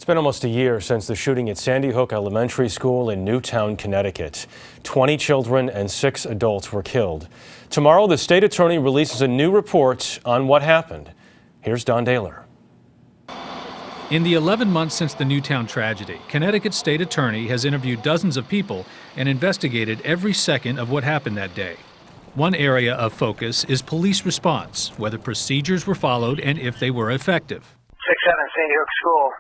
It's been almost a year since the shooting at Sandy Hook Elementary School in Newtown, Connecticut. 20 children and 6 adults were killed. Tomorrow, the state attorney releases a new report on what happened. Here's Don Dahler. In the 11 months since the Newtown tragedy, Connecticut state attorney has interviewed dozens of people and investigated every second of what happened that day. One area of focus is police response, whether procedures were followed and if they were effective. 6-7 Sandy Hook School.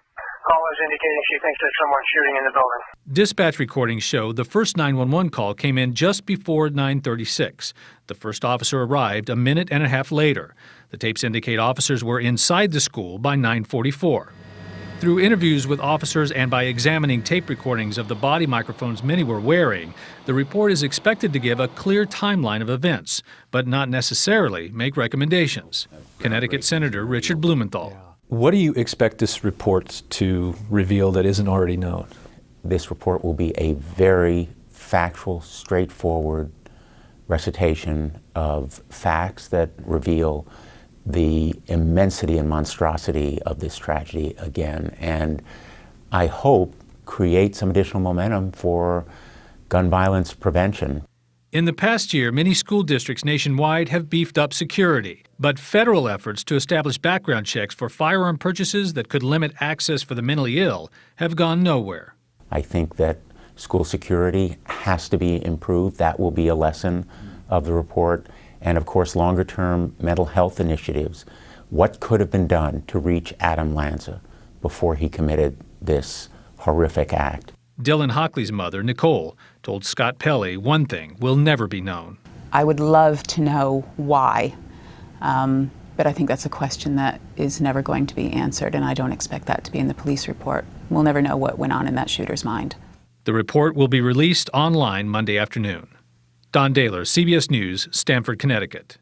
Caller's indicating she thinks there's someone shooting in the building. Dispatch recordings show the first 911 call came in just before 9:36. The first officer arrived a minute and a half later. The tapes indicate officers were inside the school by 9:44. Through interviews with officers and by examining tape recordings of the body microphones many were wearing, the report is expected to give a clear timeline of events, but not necessarily make recommendations. Connecticut Senator Richard Blumenthal. What do you expect this report to reveal that isn't already known? This report will be a very factual, straightforward recitation of facts that reveal the immensity and monstrosity of this tragedy again, and I hope create some additional momentum for gun violence prevention. In the past year, many school districts nationwide have beefed up security, but federal efforts to establish background checks for firearm purchases that could limit access for the mentally ill have gone nowhere. I think that school security has to be improved. That will be a lesson of the report. And of course, longer-term mental health initiatives. What could have been done to reach Adam Lanza before he committed this horrific act? Dylan Hockley's mother, Nicole, told Scott Pelley one thing will never be known. I would love to know why, but I think that's a question that is never going to be answered, and I don't expect that to be in the police report. We'll never know what went on in that shooter's mind. The report will be released online Monday afternoon. Don Dahler, CBS News, Stamford, Connecticut.